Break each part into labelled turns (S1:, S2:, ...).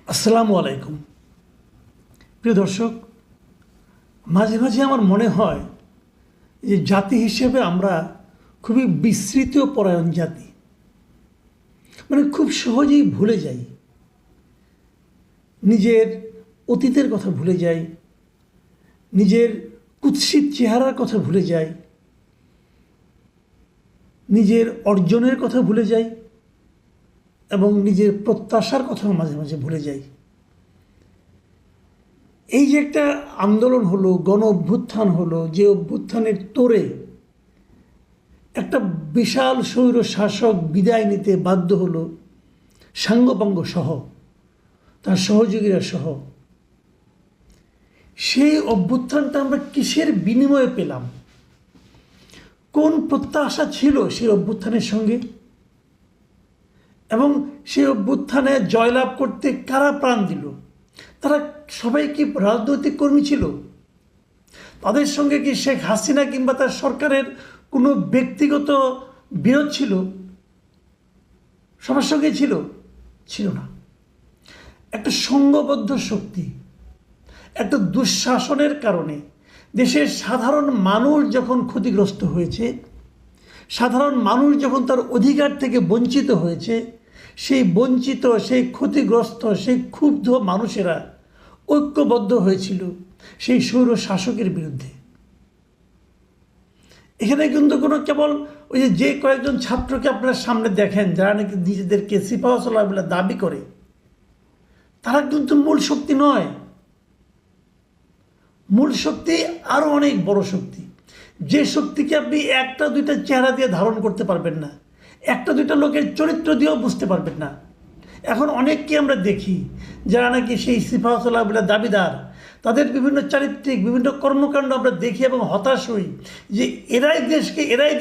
S1: আসসালামু আলাইকুম। প্রিয় দর্শক, মাঝে মাঝে আমার মনে হয় যে জাতি হিসেবে আমরা খুবই বিস্মৃত পরায়ণ জাতি। খুব সহজেই ভুলে যাই, নিজের অতীতের কথা ভুলে যাই, নিজের কুৎসিত চেহারার কথা ভুলে যাই, নিজের অর্জনের কথা ভুলে যাই এবং নিজের প্রত্যাশার কথাও মাঝে মাঝে ভুলে যাই। এই যে একটা আন্দোলন হলো, গণ অভ্যুত্থান হলো, যে অভ্যুত্থানের তোড়ে একটা বিশাল স্বৈর শাসক বিদায় নিতে বাধ্য হলো, সাঙ্গপাঙ্গ সহ, তার সহযোগীরা সহ। সেই অভ্যুত্থানটা আমরা কিসের বিনিময়ে পেলাম? কোন প্রত্যাশা ছিল সেই অভ্যুত্থানের সঙ্গে? এবং সেই অভ্যুত্থানে জয়লাভ করতে কারা প্রাণ দিল? তারা সবাই কি রাজনৈতিক কর্মী ছিল? তাদের সঙ্গে কি শেখ হাসিনা কিংবা তার সরকারের কোনো ব্যক্তিগত বিরোধ ছিল? সবার সঙ্গে ছিল না। একটা সংঘবদ্ধ শক্তি, একটা দুঃশাসনের কারণে দেশের সাধারণ মানুষ যখন ক্ষতিগ্রস্ত হয়েছে, সাধারণ মানুষ যখন তার অধিকার থেকে বঞ্চিত হয়েছে, সেই বঞ্চিত, সেই ক্ষতিগ্রস্ত, সেই ক্ষুব্ধ মানুষেরা ঐক্যবদ্ধ হয়েছিল সেই স্বৈর শাসকের বিরুদ্ধে। এখানে কিন্তু কোনো কেবল ওই যে কয়েকজন ছাত্রকে আপনারা সামনে দেখেন যারা নাকি নিজেদেরকে সিপাহসালার বলে দাবি করে, তারা কিন্তু মূল শক্তি নয়। মূল শক্তি আরও অনেক বড় শক্তি, যে শক্তিকে আপনি একটা দুইটা চেহারা দিয়ে ধারণ করতে পারবেন না, একটা দুইটা লোকের চরিত্র দিয়েও বুঝতে পারবেন না। এখন অনেককে আমরা দেখি যারা নাকি সেই সিপাহসালার বলে দাবিদার, তাদের বিভিন্ন চারিত্রিক বিভিন্ন কর্মকাণ্ড আমরা দেখি এবং হতাশ হই যে এরাই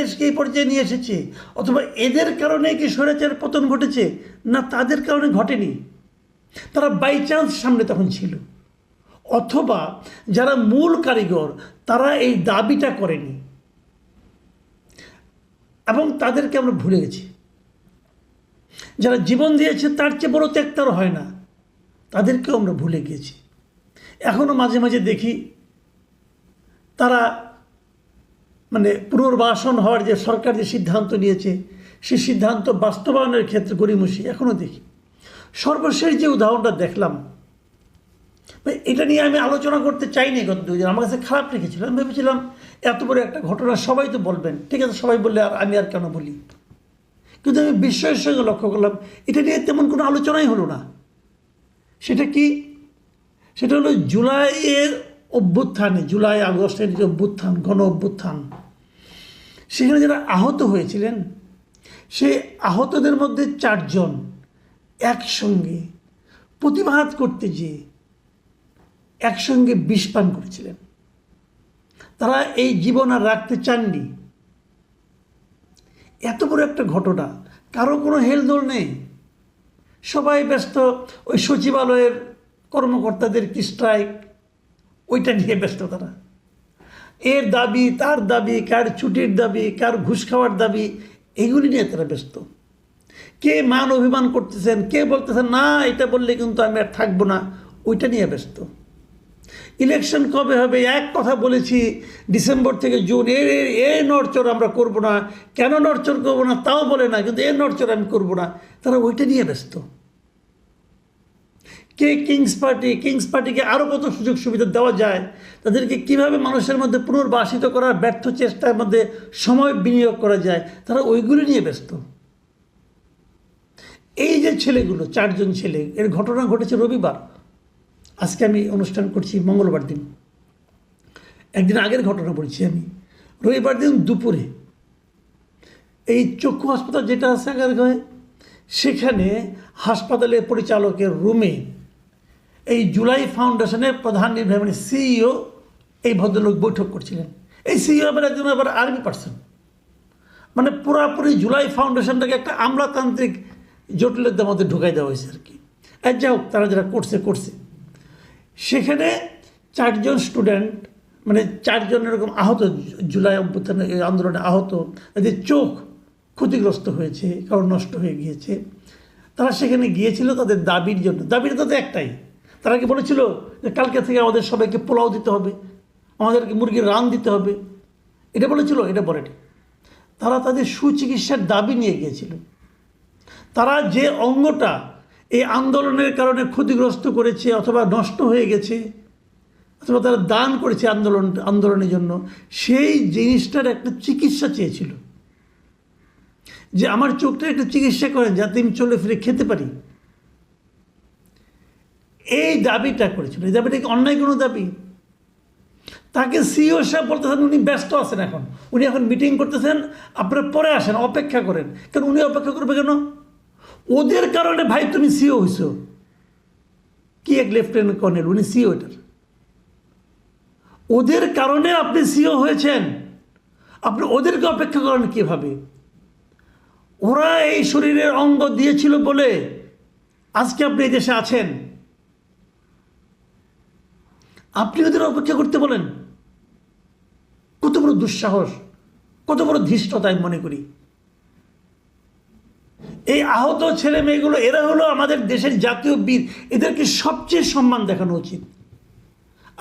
S1: দেশকে এই পর্যায়ে নিয়ে এসেছে, অথবা এদের কারণে কি স্বৈরাচারের পতন ঘটেছে? না, তাদের কারণে ঘটেনি, তারা বাই চান্স সামনে তখন ছিল, অথবা যারা মূল কারিগর তারা এই দাবিটা করেনি এবং তাদেরকে আমরা ভুলে গেছি। যারা জীবন দিয়েছে তার চেয়ে বড় ত্যাগ তার হয় না, তাদেরকেও আমরা ভুলে গিয়েছি। এখনও মাঝে মাঝে দেখি তারা পুনর্বাসন হওয়ার যে সরকার যে সিদ্ধান্ত নিয়েছে, সেই সিদ্ধান্ত বাস্তবায়নের ক্ষেত্রে গড়িমসি এখনও দেখি। সর্বশেষ যে উদাহরণটা দেখলাম, এটা নিয়ে আমি আলোচনা করতে চাইনি গত 2 দিন, আমার কাছে খারাপ লেগেছিল। আমি ভেবেছিলাম এত বড় একটা ঘটনা সবাই তো বলবেন, ঠিক আছে, সবাই বললে আর আমি আর কেন বলি। কিন্তু আমি বিস্ময়ের সঙ্গে লক্ষ্য করলাম এটা নিয়ে তেমন কোনো আলোচনাই হলো না। সেটা কি? সেটা হলো জুলাইয়ের অভ্যুত্থানে, জুলাই আগস্টের যে অভ্যুত্থান, গণ অভ্যুত্থান, সেখানে যারা আহত হয়েছিলেন, সেই আহতদের মধ্যে 4 জন একসঙ্গে প্রতিবাদ করতে যেয়ে একসঙ্গে বিষ পান করেছিলেন। তারা এই জীবন আর রাখতে চাননি। এত বড় একটা ঘটনা, কারো কোনো হেলদোল নেই, সবাই ব্যস্ত ওই সচিবালয়ের কর্মকর্তাদের কি স্ট্রাইক, ওইটা নিয়ে ব্যস্ত। তারা এর দাবি, তার দাবি, কার ছুটির দাবি, কার ঘুষ খাওয়ার দাবি, এগুলি নিয়ে তারা ব্যস্ত। কে মান অভিমান করতেছেন, কে বলতেছেন না এটা বললে কিন্তু আমি আর থাকবো না, ওইটা নিয়ে ব্যস্ত। ইলেকশন কবে হবে, এক কথা বলেছি ডিসেম্বর থেকে জুন, এ নড়চড় আমরা করব না, কেন নড়চড় করবো না তাও বলে না, কিন্তু এ নড়চড় আমি করবো না, তারা ওইটা নিয়ে ব্যস্ত। কে কিংস পার্টিকে আরও কত সুযোগ সুবিধা দেওয়া যায়, তাদেরকে কিভাবে মানুষের মধ্যে পুনর্বাসিত করার ব্যর্থ চেষ্টার মধ্যে সময় বিনিয়োগ করা যায়, তারা ওইগুলি নিয়ে ব্যস্ত। এই যে ছেলেগুলো, 4 জন ছেলে, এর ঘটনা ঘটেছে রবিবার, আজকে আমি অনুষ্ঠান করছি মঙ্গলবার দিন, একদিন আগের ঘটনা বলছি আমি। রবিবার দিন দুপুরে এই চক্ষু হাসপাতাল যেটা আছে আগারগাঁয়ে, সেখানে হাসপাতালের পরিচালকের রুমে এই জুলাই ফাউন্ডেশনের প্রধান নির্বাহী সিইও এই ভদ্রলোক বৈঠক করছিলেন। এই সিইও আবার আর্মি পার্সন, পুরাপুরি জুলাই ফাউন্ডেশনটাকে একটা আমলাতান্ত্রিক জটিলতার মধ্যে ঢুকাই দেওয়া হয়েছে আর কি। আর যাই হোক, তারা যারা করছে সেখানে 4 জন স্টুডেন্ট, 4 জন এরকম আহত, জুলাই অভ্যুত্থানের আন্দোলনে আহত, এদের চোখ ক্ষতিগ্রস্ত হয়েছে, কারণ নষ্ট হয়ে গিয়েছে, তারা সেখানে গিয়েছিল তাদের দাবির জন্য। দাবিটা তাদের একটাই, তারা কি বলেছিল যে কালকে থেকে আমাদের সবাইকে পোলাও দিতে হবে, আমাদেরকে মুরগির রান দিতে হবে, এটা বলেছিল? এটা বলেনি। তারা তাদের সুচিকিৎসার দাবি নিয়ে গিয়েছিল। তারা যে অঙ্গটা এই আন্দোলনের কারণে ক্ষতিগ্রস্ত করেছে অথবা নষ্ট হয়ে গেছে অথবা তারা দান করেছে আন্দোলনের জন্য, সেই জিনিসটার একটা চিকিৎসা চেয়েছিল, যে আমার চোখটা একটা চিকিৎসা করেন যাতে আমি চলে ফিরে খেতে পারি। এই দাবিটা করেছিল। এই দাবিটা কি অন্যায় কোনো দাবি? তাকে সিইও সাহেব বলতেছেন উনি ব্যস্ত আছেন, উনি এখন মিটিং করতেছেন, আপনারা পরে আসেন, অপেক্ষা করেন। কেন উনি অপেক্ষা করবে কেন? ওদের কারণে ভাই তুমি সিইও হইছো, কি এক লেফটেন্যান্ট কর্নেল, উনি সিইও। এটার ওদের কারণে আপনি সিইও হয়েছেন, আপনি ওদেরকে অপেক্ষা করেন কীভাবে? ওরা এই শরীরের অঙ্গ দিয়েছিল বলে আজকে আপনি এই দেশে আছেন, আপনি ওদের অপেক্ষা করতে বলেন? কত বড় দুঃসাহস, কত বড় ধৃষ্টতা আমি মনে করি। এই আহত ছেলে মেয়েগুলো, এরা হলো আমাদের দেশের জাতীয় বীর, এদেরকে সবচেয়ে সম্মান দেখানো উচিত।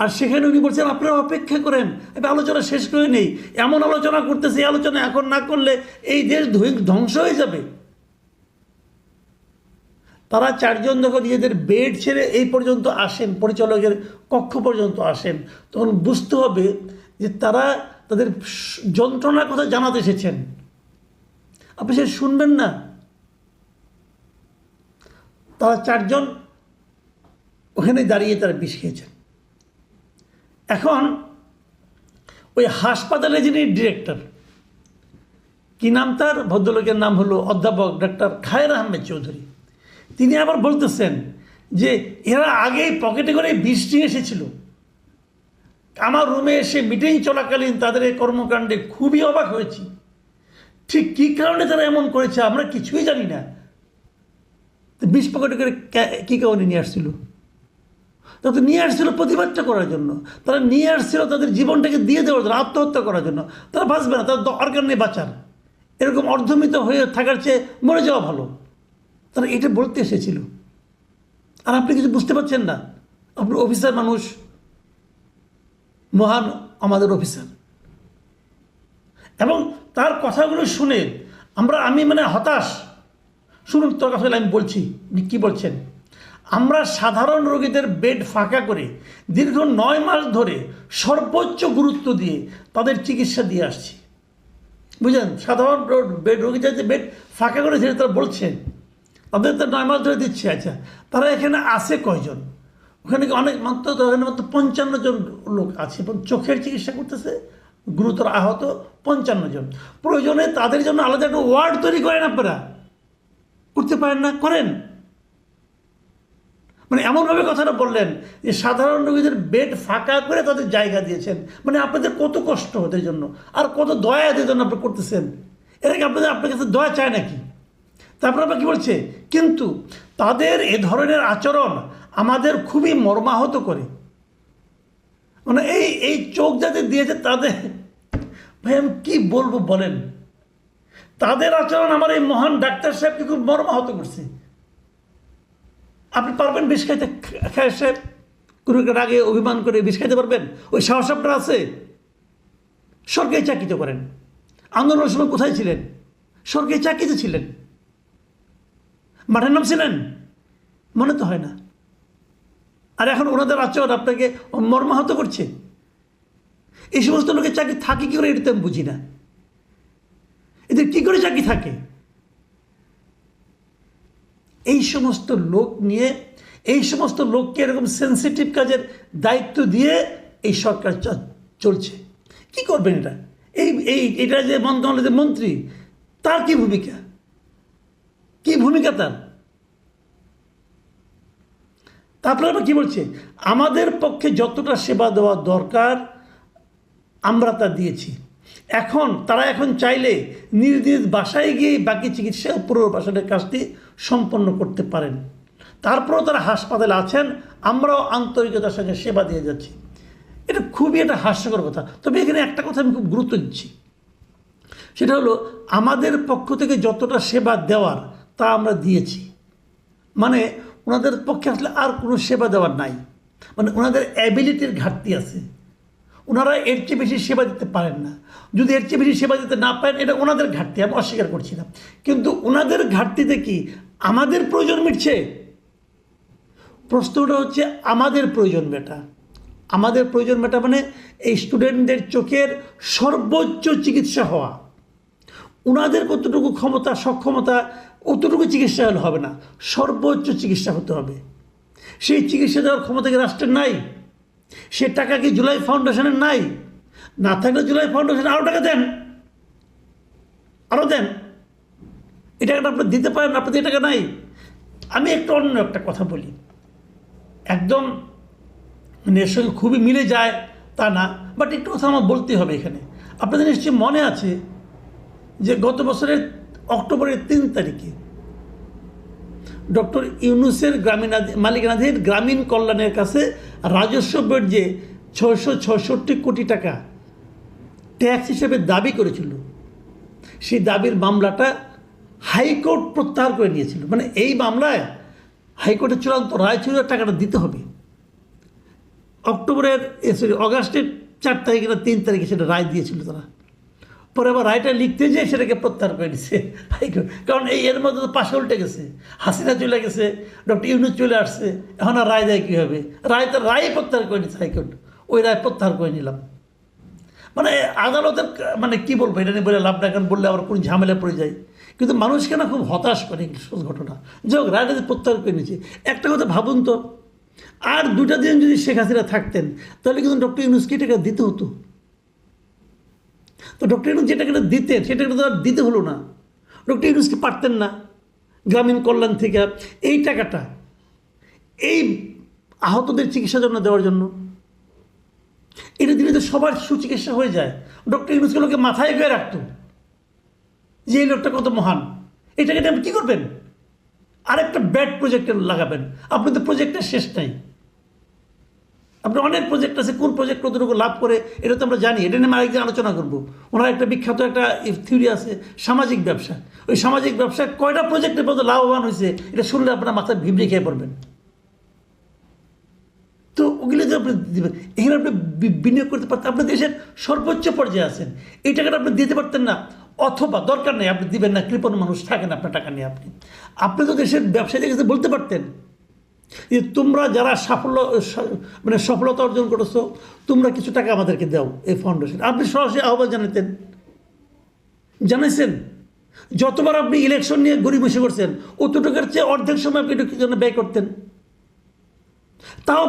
S1: আর সেখানে উনি বলছেন আপনারা অপেক্ষা করেন, এটা আলোচনা শেষ করে নেই। এমন আলোচনা করতেছে, এই আলোচনা এখন না করলে এই দেশ ধ্বংস হয়ে যাবে। তারা চারজন যখন নিজেদের বেড ছেড়ে এই পর্যন্ত আসেন, পরিচালকের কক্ষ পর্যন্ত আসেন, তখন বুঝতে হবে যে তারা তাদের যন্ত্রণার কথা জানাতে এসেছেন। আপনি সে শুনবেন না? তারা চারজন ওখানে দাঁড়িয়ে তারা বিষ খেয়েছেন। এখন ওই হাসপাতালে যিনি ডিরেক্টর, কি নাম তার, ভদ্রলোকের নাম হলো অধ্যাপক ডক্টর খায়ের আহমেদ চৌধুরী, তিনি আবার বলতেছেন যে এরা আগেই পকেটে করে বিষ নিয়ে এসেছিল। আমার রুমে এসে মিটিং চলাকালীন তাদের এই কর্মকাণ্ডে খুবই অবাক হয়েছি। ঠিক কী কারণে তারা এমন করেছে আমরা কিছুই জানি না। বিষ পকেটে করে কী কারণে নিয়ে আসছিল? তারা তো নিয়ে আসছিল প্রতিবাদটা করার জন্য, তারা নিয়ে আসছিল তাদের জীবনটাকে দিয়ে দেওয়ার জন্য, আত্মহত্যা করার জন্য। তারা বাঁচবে না, তার দরকার নেই বাঁচার, এরকম অর্ধমিত হয়ে থাকার চেয়ে মরে যাওয়া ভালো। তারা এটা বলতে এসেছিল, আর আপনি কিছু বুঝতে পারছেন না। আপনি অফিসার মানুষ, মহান আমাদের অফিসার, এবং তার কথাগুলো শুনে আমি হতাশ। শুনুন তোর কথা আমি বলছি, কী বলছেন। আমরা সাধারণ রোগীদের বেড ফাঁকা করে দীর্ঘ 9 মাস ধরে সর্বোচ্চ গুরুত্ব দিয়ে তাদের চিকিৎসা দিয়ে আসছি, বুঝলেন? সাধারণ রোগীদের যে বেড ফাঁকা করে সেটা তারা বলছেন, তাদের তো 9 মাস ধরে দিচ্ছে। আচ্ছা, তারা এখানে আছে কয়জন? ওখানে অনেক মাত্র 55 জন লোক আছে, এবং চোখের চিকিৎসা করতেছে, গুরুতর আহত 55 জন। প্রয়োজনে তাদের জন্য আলাদা একটা ওয়ার্ড তৈরি করেন, আপনারা করতে পারেন না? করেন। এমনভাবে কথাটা বললেন যে সাধারণ রোগীদের বেড ফাঁকা করে তাদের জায়গা দিয়েছেন। আপনাদের কত কষ্ট ওদের জন্য, আর কত দয়া এদের জন্য আপনি করতেছেন। এরা কি আপনার কাছে দয়া চায় নাকি? তারপর আবার কী বলছে, কিন্তু তাদের এ ধরনের আচরণ আমাদের খুবই মর্মাহত করে। এই চোখ যাদের দিয়েছে তাদের, ভাই আমি কী বলবো বলেন, তাদের আচরণ আমার এই মহান ডাক্তার সাহেবকে খুব মর্মাহত করছে। আপনি পারবেন বিষ খাইতে? খায় সাহেব কোনো আগে অভিমান করে বিষ খাইতে পারবেন? ওই সাহস আপনার আছে? সরকারি চাকরিতে করেন, আন্দোলনের সময় কোথায় ছিলেন? সরকারি চাকরিতে ছিলেন, মাঠের নাম ছিলেন, মনে তো হয় না। আর এখন ওনাদের আচরণ আপনাকে মর্মাহত করছে। এই সমস্ত লোকের চাকরি থাকে কী করে, এটা তো আমি বুঝি না। এদের কী করে চাকরি থাকে? এই সমস্ত লোক নিয়ে, এই সমস্ত লোককে এরকম সেন্সিটিভ কাজের দায়িত্ব দিয়ে এই সরকার চলছে। কি করবেন এটা? এটা যে মন্ত্রণালয়ের মন্ত্রী, তার কি ভূমিকা? কি ভূমিকা তার? তারপরে আবার কী বলছে, আমাদের পক্ষে যতটা সেবা দেওয়া দরকার আমরা তা দিয়েছি। তারা এখন চাইলে নিজ নিজ বাসায় গিয়ে বাকি চিকিৎসা পুনর্বাসনের কাজটি সম্পন্ন করতে পারেন। তারপরেও তারা হাসপাতালে আছেন, আমরাও আন্তরিকতার সঙ্গে সেবা দিয়ে যাচ্ছি। এটা খুবই একটা হাস্যকর কথা। তবে এখানে একটা কথা আমি খুব গুরুত্ব দিচ্ছি, সেটা হলো আমাদের পক্ষ থেকে যতটা সেবা দেওয়ার তা আমরা দিয়েছি। মানে ওনাদের পক্ষে আসলে আর কোনো সেবা দেওয়ার নাই, মানে ওনাদের অ্যাবিলিটির ঘাটতি আছে, ওনারা এর চেয়ে বেশি সেবা দিতে পারেন না। যদি এর চেয়ে বেশি সেবা দিতে না পারেন এটা ওনাদের ঘাটতি, আমি অস্বীকার করছি না, কিন্তু ওনাদের ঘাটতিতে কি আমাদের প্রয়োজন মিটছে? প্রশ্নটা হচ্ছে আমাদের প্রয়োজন মেটা, আমাদের প্রয়োজন মেটা মানে এই স্টুডেন্টদের চোখের সর্বোচ্চ চিকিৎসা হওয়া। ওনাদের কতটুকু ক্ষমতা সক্ষমতা অতটুকু চিকিৎসা হলে হবে না, সর্বোচ্চ চিকিৎসা হতে হবে। সেই চিকিৎসা দেওয়ার ক্ষমতা কি রাষ্ট্রের নাই? সে টাকা কি জুলাই ফাউন্ডেশনের নাই? না থাকলে জুলাই ফাউন্ডেশন আরও টাকা দেন, আরও দেন। এই টাকাটা আপনি দিতে পারেন, আপনাদের টাকা নাই। আমি একটু অন্য একটা কথা বলি, একদম মানে এর সঙ্গে খুবই মিলে যায় তা না, বাট একটু কথা আমার বলতেই হবে এখানে। আপনাদের নিশ্চয়ই মনে আছে যে গত বছরের অক্টোবরের ৩ তারিখে ডক্টর ইউনূসের মালিকানাধীন গ্রামীণ কল্যাণের কাছে রাজস্ব বোর্ড যে 666 কোটি টাকা ট্যাক্স হিসেবে দাবি করেছিল, সেই দাবির মামলাটা হাইকোর্ট প্রত্যাহার করে নিয়েছিল। মানে এই মামলায় হাইকোর্টের চূড়ান্ত রায় ছিল টাকাটা দিতে হবে। অগাস্টের 4 তারিখে না 3 তারিখে সেটা রায় দিয়েছিল তারা, পরে আবার রায়টা লিখতে যেয়ে সেটাকে প্রত্যাহার করে নিচ্ছে হাইকোর্ট। কারণ এর মধ্যে তো পাশে উল্টে গেছে, হাসিনা চলে গেছে, ডক্টর ইউনূস চলে আসছে, এখন আর রায় দেয় কীভাবে? রায় প্রত্যাহার করে নিচ্ছে হাইকোর্ট, ওই রায় প্রত্যাহার করে নিলাম। মানে আদালতের মানে কী বলবো, এটা নিয়ে বলে লাভ না, কারণ বললে আবার কোনো ঝামেলা পড়ে যায়। কিন্তু মানুষকে না খুব হতাশ করে ঘটনা। যাই হোক, রায়টা প্রত্যাহার করে নিচ্ছে। একটা কথা ভাবুন তো, আর 2টা দিন যদি শেখ হাসিনা থাকতেন তাহলে কিন্তু ডক্টর ইউনূসকে টাকা দিতে হতো। তো ডক্টর ইউনূস যে টাকাটা দিতেন সেটা তো আর দিতে হলো না। ডক্টর ইউনূসকে পারতেন না গ্রামীণ কল্যাণ থেকে এই টাকাটা এই আহতদের চিকিৎসার জন্য দেওয়ার জন্য? এটা দিলে তো সবার সুচিকিৎসা হয়ে যায়। ডক্টর ইউনূসকে লোকে মাথায় গিয়ে রাখতো যে এই লোকটা কত মহান। এই টাকাটা আপনি কী করবেন? আরেকটা ব্যাড প্রজেক্টে লাগাবেন। আপনি তো প্রজেক্টের শেষ নাই, আপনার অনেক প্রজেক্ট আছে, কোন প্রজেক্ট কতটুকু লাভ করে এটা তো আমরা জানি, এটা নিয়ে আমরা একদিন আলোচনা করবো। ওনার একটা বিখ্যাত একটা থিওরি আছে সামাজিক ব্যবসা, ওই সামাজিক ব্যবসায় কয়টা প্রজেক্টের মধ্যে লাভবান হয়েছে এটা শুনলে আপনার মাথায় ভিবড়ে খেয়ে পড়বেন। তো ওগুলো যে আপনি দেবেন, এখানে আপনি বিনিয়োগ করতে পারতেন, আপনি দেশের সর্বোচ্চ পর্যায়ে আছেন, এই টাকাটা আপনি দিতে পারতেন না, অথবা দরকার নেই আপনি দিবেন না, কৃপণ মানুষ থাকেন আপনার টাকা নিয়ে। আপনি তো দেশের ব্যবসায়ীদের কাছে বলতে পারতেন যে তোমরা যারা সফলতা অর্জন করেছো তোমরা কিছু টাকা আমাদেরকে দাও এই ফাউন্ডেশন। আপনি সরাসরি আহ্বান জানাইছেন। যতবার আপনি ইলেকশন নিয়ে গড়িমসি করছেন অতটুকুর চেয়ে অর্ধেক সময় আপনি একটু জন্য ব্যয় করতেন। তাও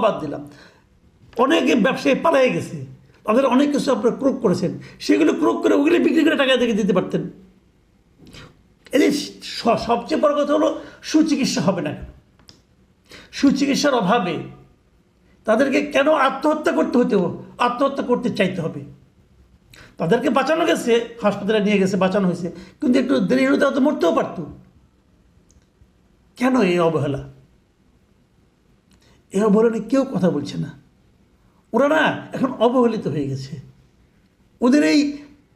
S1: বাদ দিলাম। অনেকে ব্যবসায়ী পালাই গেছে, তাদের অনেক কিছু আপনারা ক্রোক করেছেন, সেগুলো ক্রোক করে ওগুলো বিক্রি করে টাকা থেকে দিতে পারতেন। এই সবচেয়ে বড় কথা হলো সুচিকিৎসা হবে না। সুচিকিৎসার অভাবে তাদেরকে কেন আত্মহত্যা করতে চাইতে হবে? তাদেরকে বাঁচানো গেছে, হাসপাতালে নিয়ে গেছে, বাঁচানো হয়েছে, কিন্তু একটু দেরি হলে তারা তো মরতেও পারত। কেন এই অবহেলা? এই অবহেলা কেউ কথা বলছে না। ওরা না এখন অবহেলিত হয়ে গেছে, ওদের এই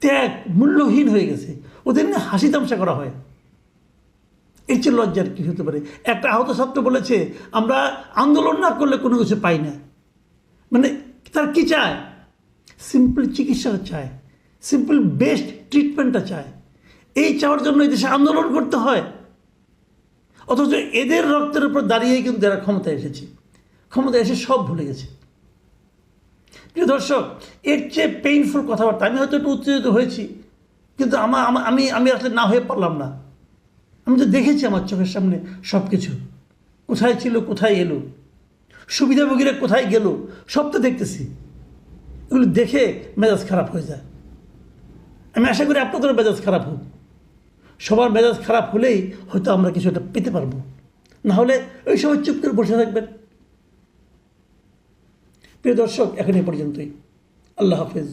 S1: ত্যাগ মূল্যহীন হয়ে গেছে, ওদের নিয়ে হাসি তামসা করা হয়। এর চেয়ে লজ্জার কী হতে পারে? একটা আহত ছাত্র বলেছে আমরা আন্দোলন না করলে কোনো কিছু পাই না। মানে তার কি চায়? সিম্পল চিকিৎসাটা চায়, সিম্পল বেস্ট ট্রিটমেন্টটা চায়। এই চাওয়ার জন্য এই দেশে আন্দোলন করতে হয়, অথচ এদের রক্তের উপর দাঁড়িয়েই কিন্তু যারা ক্ষমতায় এসেছে, ক্ষমতায় এসে সব ভুলে গেছে। প্রিয় দর্শক, এর চেয়ে পেইনফুল কথাবার্তা, আমি হয়তো একটু উত্তেজিত হয়েছি, কিন্তু আমি আসলে না হয়ে পারলাম না। আমি তো দেখেছি আমার চোখের সামনে সব কিছু, কোথায় ছিল কোথায় এলো, সুবিধাভোগীরা কোথায় গেল, সব তো দেখতেছি। এগুলো দেখে মেজাজ খারাপ হয়ে যায়। আমি আশা করি আপনাদেরও মেজাজ খারাপ হোক। সবার মেজাজ খারাপ হলেই হয়তো আমরা কিছু একটা পেতে পারবো, না হলে ওই সময় চুপ করে বসে থাকবেন। প্রিয় দর্শক, এখন এই পর্যন্তই। আল্লাহ হাফেজ।